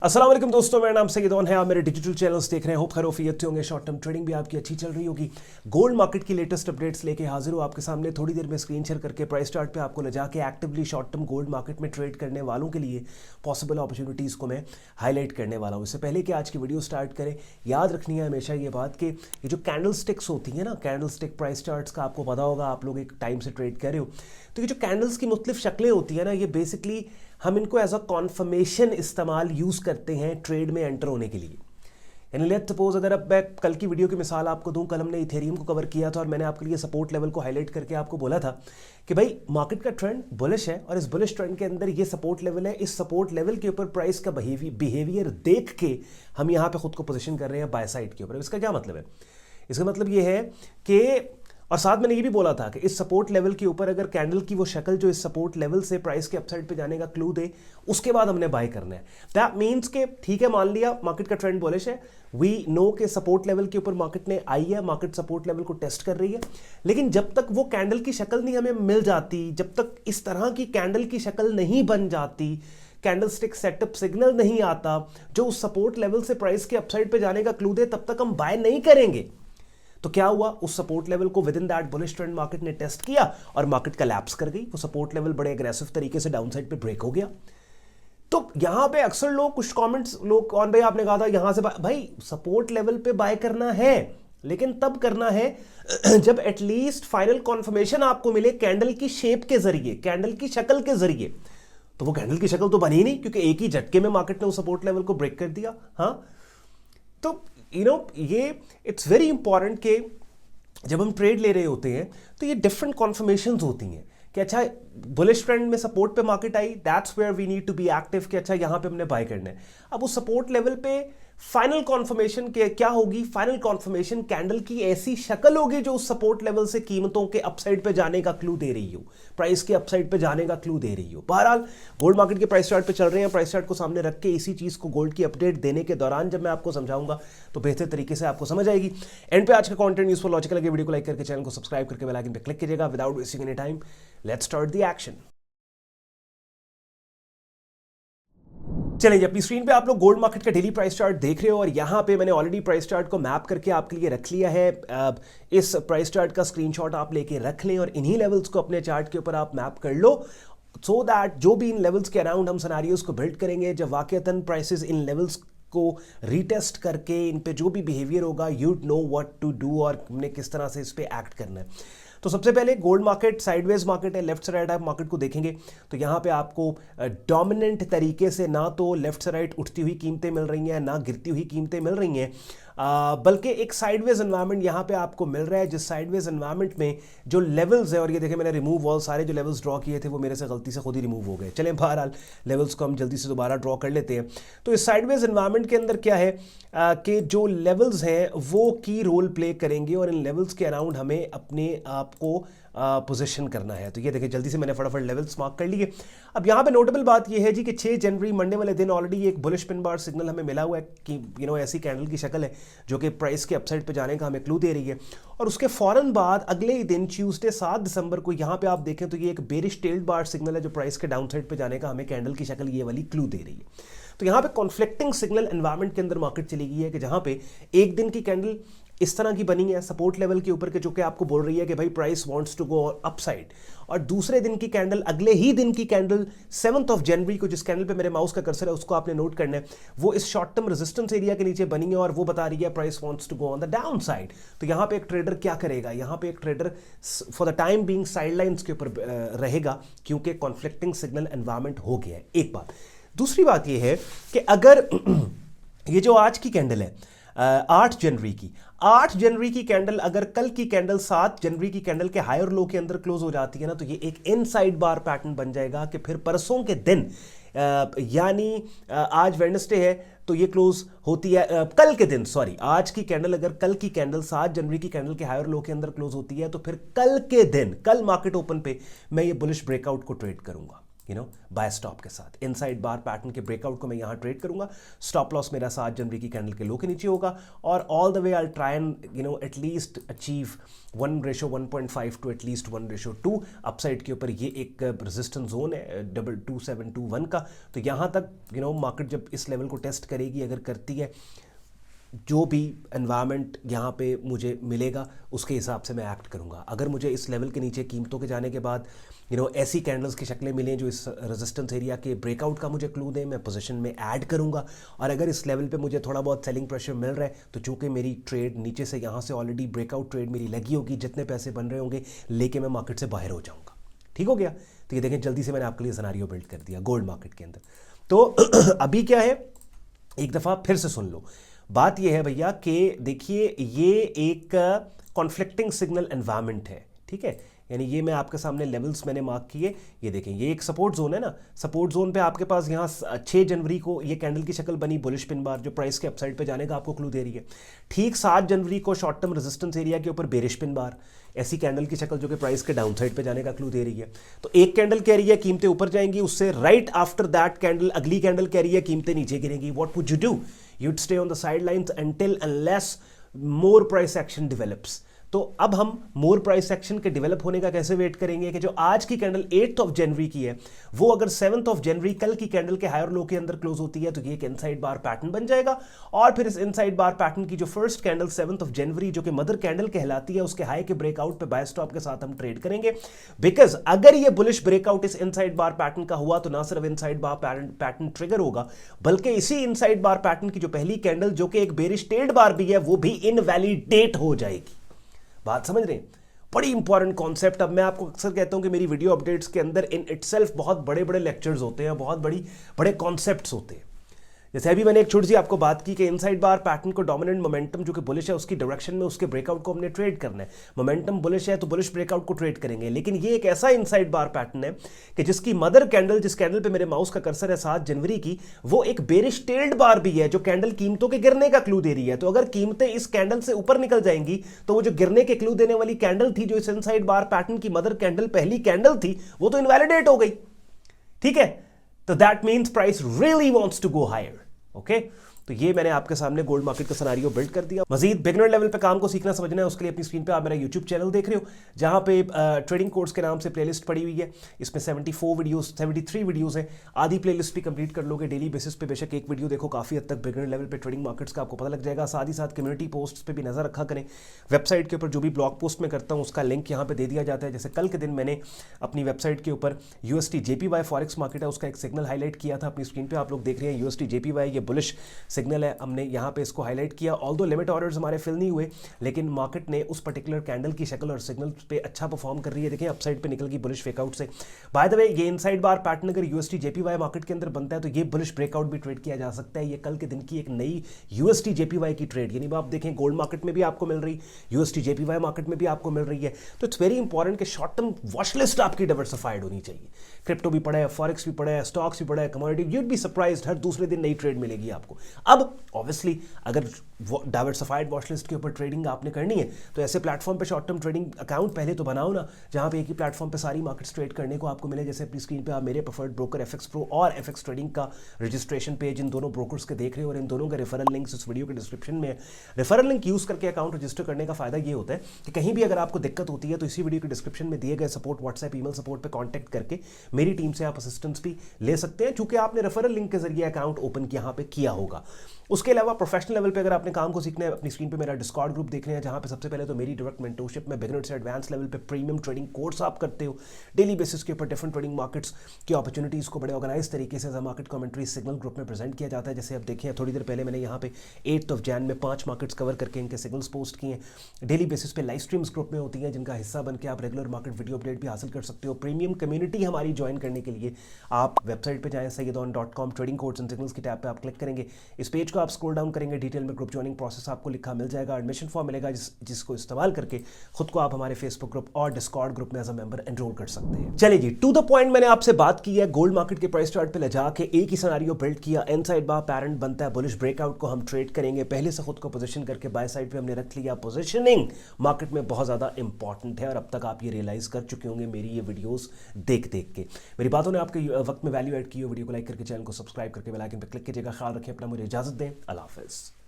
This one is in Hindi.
अस्सलाम वालेकुम दोस्तों, मेरा नाम सईद है। आप मेरे डिजिटल चैनल्स देख रहे हैं। होप खैरियत होंगे। शॉर्ट टर्म ट्रेडिंग भी आपकी अच्छी चल रही होगी। गोल्ड मार्केट की लेटेस्ट अपडेट्स लेके हाजिर हूँ आपके सामने। थोड़ी देर में स्क्रीन शेयर करके प्राइस चार्ट पे आपको ले जाके actively short term gold market में ट्रेड करने वालों के लिए पॉसिबल अपॉर्चुनिटीज़ को मैं हाईलाइट करने वाला हूँ। इससे पहले कि आज की वीडियो स्टार्ट करें, याद रखनी है हमेशा ये बात कि ये जो कैंडल स्टिक्स होती हैं ना, कैंडल स्टिक प्राइस चार्ट्स का आपको पता होगा, आप लोग एक टाइम से ट्रेड कर रहे हो। तो ये जो कैंडल्स की मुख्तलिफ शक्लें होती हैं ना, ये बेसिकली हम इनको एज अ कॉन्फर्मेशन इस्तेमाल यूज़ करते हैं ट्रेड में एंटर होने के लिए। यानी लेट्स सपोज, अगर अब मैं कल की वीडियो की मिसाल आपको दूं, कल हमने इथेरियम को कवर किया था और मैंने आपके लिए सपोर्ट लेवल को हाईलाइट करके आपको बोला था कि भाई मार्केट का ट्रेंड बुलिश है और इस बुलिश ट्रेंड के अंदर ये सपोर्ट लेवल है। इस सपोर्ट लेवल के ऊपर प्राइस का बिहेवियर देख के हम यहाँ पे खुद को पोजीशन कर रहे हैं बाय साइड के ऊपर। इसका क्या मतलब है? इसका मतलब ये है कि, और साथ मैंने ये भी बोला था कि इस सपोर्ट लेवल के ऊपर अगर कैंडल की वो शक्ल जो इस सपोर्ट लेवल से प्राइस के अपसाइड पे जाने का क्लू दे, उसके बाद हमने बाय करना है। दैट मींस के ठीक है, मान लिया मार्केट का ट्रेंड बुलिश है, वी नो के सपोर्ट लेवल के ऊपर मार्केट ने आई है, मार्केट सपोर्ट लेवल को टेस्ट कर रही है, लेकिन जब तक वो कैंडल की शक्ल नहीं हमें मिल जाती, जब तक इस तरह की कैंडल की शक्ल नहीं बन जाती, कैंडल स्टिक सेटअप सिग्नल नहीं आता जो उस सपोर्ट लेवल से प्राइस के अपसाइड पे जाने का क्लू दे, तब तक हम बाय नहीं करेंगे। तो क्या हुआ, उस सपोर्ट लेवल को with in that bullish trend market ने टेस्ट किया और मार्केट कोलैप्स कर गई। वो सपोर्ट लेवल बड़े एग्रेसिव तरीके से डाउनसाइड पे ब्रेक हो गया। तो यहां पे अक्सर लोग, कुछ कमेंट्स लोग, कौन भाई आपने कहा था यहां से भाई सपोर्ट लेवल पे बाय करना है, लेकिन तब करना है जब एटलीस्ट फाइनल कॉन्फर्मेशन आपको मिले कैंडल की शेप के जरिए, कैंडल की शक्ल के जरिए। तो वो कैंडल की शक्ल तो बनी नहीं, क्योंकि एक ही झटके में मार्केट ने उस सपोर्ट लेवल को ब्रेक कर दिया। हाँ, तो ये इट्स वेरी इंपॉर्टेंट कि जब हम ट्रेड ले रहे होते हैं तो ये डिफरेंट कॉन्फर्मेशंस होती हैं कि अच्छा बुलिश ट्रेंड में सपोर्ट पे मार्केट आई, that's where we need to be active कि अच्छा यहां पे हमने बाय करना है। अब उस सपोर्ट लेवल पे फाइनल कॉन्फर्मेशन क्या होगी? फाइनल कॉन्फर्मेशन कैंडल की ऐसी शक्ल होगी जो उस सपोर्ट लेवल से कीमतों के अपसाइड पे जाने का क्लू दे रही हो, प्राइस के अपसाइड पे जाने का क्लू दे रही हो। बहरहाल गोल्ड मार्केट के प्राइस चार्ट पे चल रहे हैं। प्राइस चार्ट को सामने रख के इसी चीज को गोल्ड की अपडेट देने के दौरान जब मैं आपको समझाऊंगा तो बेहतर तरीके से आपको समझ आएगी। एंड पे आज का कंटेंट यूजफुल लॉजिकल लगे, वीडियो को लाइक करके चैनल को सब्सक्राइब करके बेल आइकन पे क्लिक कीजिएगा। Without wasting any time, let's start the action. चलिए, अपनी स्क्रीन पे आप लोग गोल्ड मार्केट का डेली प्राइस चार्ट देख रहे हो और यहाँ पे मैंने ऑलरेडी प्राइस चार्ट को मैप करके आपके लिए रख लिया है। इस प्राइस चार्ट का स्क्रीनशॉट आप लेके रख लें और इन्हीं लेवल्स को अपने चार्ट के ऊपर आप मैप कर लो, सो दैट जो भी इन लेवल्स के अराउंड हम सिनेरियोज को बिल्ड करेंगे, जब वाकईतन प्राइसेस इन लेवल्स को रीटेस्ट करके इन पे जो भी बिहेवियर होगा, you'd know what to do और हमने किस तरह से इस पे एक्ट करना है। तो सबसे पहले गोल्ड मार्केट साइडवेज मार्केट है। लेफ्ट से राइट आप मार्केट को देखेंगे तो यहाँ पे आपको डोमिनेंट तरीके से ना तो लेफ्ट से राइट उठती हुई कीमतें मिल रही हैं, ना गिरती हुई कीमतें मिल रही हैं, बल्कि एक साइडवेज एनवायरनमेंट यहाँ पे आपको मिल रहा है, जिस साइडवेज एनवायरनमेंट में जो लेवल्स है, और ये देखें मैंने रिमूव ऑल, सारे जो लेवल्स ड्रॉ किए थे वो मेरे से गलती से खुद ही रिमूव हो गए। चलें, बहरहाल लेवल्स को हम जल्दी से दोबारा ड्रॉ कर लेते हैं। तो इस साइडवेज एनवायरनमेंट के अंदर क्या है कि जो लेवल्स हैं वो की रोल प्ले करेंगे और इन लेवल्स के अराउंड हमें अपने आप को पोजीशन करना है। तो ये देखिए, जल्दी से मैंने फटाफट लेवल्स मार्क कर लिए। अब यहाँ पे नोटेबल बात ये है जी कि 6 जनवरी मंडे वाले दिन ऑलरेडी एक बुलिश पिन बार सिग्नल हमें मिला हुआ है कि ऐसी कैंडल की शक्ल है जो कि प्राइस के अपसाइड पे जाने का हमें क्लू दे रही है। और उसके फौरन बाद अगले ही दिन ट्यूसडे 7 दिसंबर को यहाँ पे आप देखें तो ये एक बेरिश टेल्ड बार सिग्नल है जो प्राइस के डाउनसाइड पे जाने का हमें कैंडल की शक्ल ये वाली क्लू दे रही है। तो यहाँ पे कॉन्फ्लिक्टिंग सिग्नल एनवायरनमेंट के अंदर मार्केट चली गई है कि जहाँ पे एक दिन की कैंडल इस तरह की बनी है सपोर्ट लेवल के ऊपर के, जो कि आपको बोल रही है कि भाई price wants to go upside, और दूसरे दिन की कैंडल, अगले ही दिन की कैंडल 7 जनवरी को, जिस कैंडल पे मेरे माउस का कर्सर है उसको आपने नोट करना है, वो इस शॉर्ट टर्म रेजिस्टेंस एरिया के नीचे बनी है और वो बता रही है price wants to go on the down side. तो यहाँ पे एक ट्रेडर क्या करेगा? यहाँ पे एक trader for the time being sidelines के ऊपर रहेगा, क्योंकि कॉन्फ्लिक्टिंग सिग्नल एनवायरनमेंट हो गया है। एक बात। दूसरी बात ये है कि अगर ये जो आज की कैंडल है 8 जनवरी की कैंडल अगर कल की कैंडल 7 जनवरी की कैंडल के हाई और लो के अंदर क्लोज हो जाती है ना, तो ये एक इनसाइड बार पैटर्न बन जाएगा कि फिर परसों के दिन, यानी आज वेडनेसडे है तो ये क्लोज होती है कल के दिन, सॉरी, आज की कैंडल अगर कल की कैंडल 7 जनवरी की कैंडल के हाई और लो के अंदर क्लोज होती है तो फिर कल के दिन, कल मार्केट ओपन पे मैं ये बुलिश ब्रेकआउट को ट्रेड करूंगा। बाय स्टॉप के साथ। इनसाइड बार पैटर्न के ब्रेकआउट को मैं यहाँ ट्रेड करूंगा। स्टॉप लॉस मेरा 7 जनवरी की कैंडल के लो के नीचे होगा और all the way I try and at least achieve 1:1.5 to at least 1:2। Upside के ऊपर ये एक रेजिस्टेंस जोन है 22721 का, तो यहाँ तक मार्केट जब इस लेवल को टेस्ट करेगी, अगर करती है, जो भी एनवायरनमेंट यहाँ पे मुझे मिलेगा उसके हिसाब से मैं एक्ट करूँगा। अगर मुझे इस लेवल के नीचे कीमतों के जाने के बाद ऐसी कैंडल्स की शक्लें मिलें जो इस रेजिस्टेंस एरिया के ब्रेकआउट का मुझे क्लू दें, मैं पोजीशन में ऐड करूँगा। और अगर इस लेवल पे मुझे थोड़ा बहुत सेलिंग प्रेशर मिल रहा है तो चूँकि मेरी ट्रेड नीचे से यहाँ से ऑलरेडी ब्रेकआउट ट्रेड मेरी लगी होगी, जितने पैसे बन रहे होंगे लेके मैं मार्केट से बाहर हो जाऊँगा। ठीक हो गया? तो ये देखें, जल्दी से मैंने आपके लिए सिनेरियो बिल्ड कर दिया गोल्ड मार्केट के अंदर। तो अभी क्या है, एक दफ़ा फिर से सुन लो। बात यह है भैया कि देखिए ये एक कॉन्फ्लिक्टिंग सिग्नल एनवायरनमेंट है, ठीक है। यानी ये मैं आपके सामने लेवल्स मैंने मार्क किए, ये देखें ये एक सपोर्ट जोन है ना। सपोर्ट जोन पे आपके पास यहाँ 6 जनवरी को ये कैंडल की शक्ल बनी बुलिश पिन बार, जो प्राइस के अपसाइड पे जाने का आपको क्लू दे रही है। ठीक 7 जनवरी को शॉर्ट टर्म रेजिस्टेंस एरिया के ऊपर बेरिश पिन बार, ऐसी कैंडल की शक्ल जो कि प्राइस के डाउन साइड पे जाने का क्लू दे रही है। तो एक कैंडल कह रही है कीमतें ऊपर जाएंगी, उससे राइट आफ्टर दैट कैंडल अगली कैंडल कह रही है कीमतें नीचे गिरेंगी। What would you do? You'd stay on the sidelines until unless more price action develops। तो अब हम मोर प्राइस एक्शन के डेवलप होने का कैसे वेट करेंगे कि जो आज की कैंडल 8th ऑफ जनवरी की है वो अगर 7th ऑफ जनवरी कल की कैंडल के हायर लो के अंदर क्लोज होती है तो ये एक इनसाइड बार पैटर्न बन जाएगा। और फिर इस इनसाइड बार पैटर्न की जो first candle 7th of January जो कि मदर कैंडल कहलाती है, उसके हाई के ब्रेकआउट पे बाय स्टॉप के साथ हम ट्रेड करेंगे। बिकॉज अगर ये बुलिश ब्रेकआउट इस इनसाइड बार पैटर्न का हुआ तो ना सिर्फ इनसाइड बार पैटर्न ट्रिगर होगा, बल्कि इसी इनसाइड बार पैटर्न की जो पहली कैंडल जो कि एक बेरिश टेल्ड बार भी है वो भी इनवैलिडेट हो जाएगी। बात समझ रहे हैं? बड़ी इंपॉर्टेंट कॉन्सेप्ट। अब मैं आपको अक्सर कहता हूं कि मेरी वीडियो अपडेट्स के अंदर इन इटसेल्फ बहुत बड़े बड़े लेक्चर्स होते हैं, बहुत बड़े कॉन्सेप्ट्स होते हैं। जैसे अभी मैंने एक छोटी सी आपको बात की कि इनसाइड बार पैटर्न को डोमिनेंट मोमेंटम जो कि बुलिश है उसकी डायरेक्शन में उसके ब्रेकआउट को हमने ट्रेड करना है। मोमेंटम बुलिश है तो बुलिश ब्रेकआउट को ट्रेड करेंगे। लेकिन ये एक ऐसा इनसाइड बार पैटर्न है कि जिसकी मदर कैंडल, जिस कैंडल पे मेरे माउस का कर्सर है 7 जनवरी की, वो एक बेरिश टेल्ड बार भी है जो कैंडल कीमतों के गिरने का क्लू दे रही है। तो अगर कीमतें इस कैंडल से ऊपर निकल जाएंगी तो वो जो गिरने के क्लू देने वाली कैंडल थी, जो इस इनसाइड बार पैटर्न की मदर कैंडल पहली कैंडल थी, वो तो इनवैलिडेट हो गई। ठीक है? तो that means price really wants to go higher. Okay, तो ये मैंने आपके सामने गोल्ड मार्केट का सिनेरियो बिल्ड कर दिया। मजीद बिगिनर लेवल पे काम को सीखना समझना है उसके लिए अपनी स्क्रीन पे आप मेरा यूट्यूब चैनल देख रहे हो जहां पे ट्रेडिंग कोर्स के नाम से प्लेलिस्ट पड़ी हुई है। इसमें 73 वीडियोस है। आधी प्लेलिस्ट भी कंप्लीट कर लोगे डेली बेसिस पे, बेशक एक वीडियो देखो, काफ़ी हद तक बिगिनर लेवल पे ट्रेडिंग मार्केट्स का आपको पता लग जाएगा। साथ ही साथ कम्युनिटी पोस्ट पे भी नजर रखा करें। वेबसाइट के ऊपर जो भी ब्लॉग पोस्ट में करता हूँ उसका लिंक यहाँ पे दे दिया जाता है। जैसे कल के दिन मैंने अपनी वेबसाइट के ऊपर USD JPY फॉरेक्स मार्केट है उसका एक सिग्नल हाईलाइट किया था। अपनी स्क्रीन पे आप लोग देख रहे हैं USD JPY, ये बुलिश सिग्नल है, हमने यहाँ पे इसको हाईलाइट किया। ऑल्दो लिमिट ऑर्डर्स हमारे फिल नहीं हुए, लेकिन मार्केट ने उस पर्टिकुलर कैंडल की शक्ल और सिग्नल पे अच्छा परफॉर्म कर रही है। देखिए अपसाइड पे निकल गई बुलिश फेकआउट से। बाय द वे ये इनसाइड बार पैटर्न अगर USD JPY मार्केट के अंदर बनता है तो ये बुलिश ब्रेकआउट भी ट्रेड किया जा सकता है। ये कल के दिन की एक नई USD JPY की ट्रेड, यानी आप देखें गोल्ड मार्केट में भी आपको मिल रही, USD JPY मार्केट में भी आपको मिल रही है। तो इट्स वेरी इंपॉर्टेंट कि शॉर्ट टर्म वॉच लिस्ट आपकी डाइवर्सिफाइड होनी चाहिए। क्रिप्टो भी पड़ा है, फॉरेक्स भी पड़ा है, स्टॉक्स भी पड़ा है, कमोडिटी, यूड बी सरप्राइज्ड हर दूसरे दिन नई ट्रेड मिलेगी आपको। अब ऑब्वियसली अगर डाइवर्सिफाइड वॉच लिस्ट के ऊपर ट्रेडिंग आपने करनी है तो ऐसे प्लेटफॉर्म पे शॉर्ट टर्म ट्रेडिंग अकाउंट पहले तो बनाओ ना, जहां पे एक ही प्लेटफॉर्म पे सारी मार्केट्स ट्रेड करने को आपको मिले। जैसे अपनी स्क्रीन पे आप मेरे प्रेफर्ड ब्रोकर FX Pro और FX ट्रेडिंग का रजिस्ट्रेशन पेज इन दोनों ब्रोकर्स के देख रहे हो और इन दोनों का रेफरल लिंक्स इस वीडियो के डिस्क्रिप्शन में है। रेफरल लिंक यूज करके अकाउंट रजिस्टर करने का फायदा ये होता है कि कहीं भी अगर आपको दिक्कत होती है तो इसी वीडियो के डिस्क्रिप्शन में दिए गए सपोर्ट व्हाट्सएप ईमेल सपोर्ट पे कांटेक्ट करके मेरी टीम से आप असिस्टेंस भी ले सकते हैं, चूंकि आपने रेफरल लिंक के जरिए अकाउंट ओपन यहाँ पे किया होगा। उसके अलावा प्रोफेशनल लेवल पे अगर आपने काम को सीखना है, अपनी स्क्रीन पे मेरा डिस्कॉर्ड ग्रुप देख रहे हैं जहां पे सबसे पहले तो मेरी डायरेक्ट मेंटरशिप में बिगिनर से एडवांस लेवल पे प्रीमियम ट्रेडिंग कोर्स आप करते हो। डेली बेसिस के ऊपर डिफरेंट ट्रेडिंग मार्केट्स की अपॉर्चुनिटीज को बड़े ऑर्गेनाइज तरीके से मार्केट कमेंट्री सिग्नल ग्रुप में प्रेजेंट किया जाता है। जैसे आप देखिए थोड़ी देर पहले मैंने यहाँ पे 8th ऑफ जैन में 5 मार्केट्स कवर करके इनके सिग्नल्स पोस्ट किए हैं। डेली बेसिस पे लाइव स्ट्रीम्स ग्रुप में होती हैं जिनका हिस्सा बन के आप रेगुलर मार्केट वीडियो अपडेट भी हासिल कर सकते हो। प्रीमियम कम्युनिटी हमारी ज्वाइन करने के लिए आप वेबसाइट पर जाएँ, sayyidon.com trading codes and signals की टैब पे आप क्लिक करेंगे। इस पेज को आप स्क्रॉल डाउन करेंगे, डिटेल में ग्रुप ज्वाइनिंग प्रोसेस आपको लिखा मिल जाएगा, एडमिशन फॉर्म मिलेगा जिसको इस्तेमाल करके खुद को आप हमारे फेसबुक ग्रुप और डिस्कॉर्ड ग्रुप में एज अ मेंबर एनरोल कर सकते हैं। चलिए जी, टू द पॉइंट, मैंने आपसे बात की है गोल्ड मार्केट के प्राइस चार्ट पे ले जाके एक ही सिनेरियो बिल्ड किया, एन साइड बार पैरेंट बनता है, बुलिश ब्रेकआउट को हम ट्रेड करेंगे, पहले से खुद को पोजीशन करके बाय साइड पे हमने रख लिया। पोजीशनिंग मार्केट में बहुत ज्यादा इंपॉर्टेंट है और अब तक आप ये रियलाइज कर चुके होंगे मेरी ये वीडियोस देख देख के। मेरी बातों ने आपके वक्त में वैल्यू ऐड की हो, वीडियो को लाइक करके चैनल को सब्सक्राइब करके बेल आइकन पर क्लिक कीजिएगा। ख्याल रखें अपना, मुझे इजाजत दें, अल्लाह हाफिज़।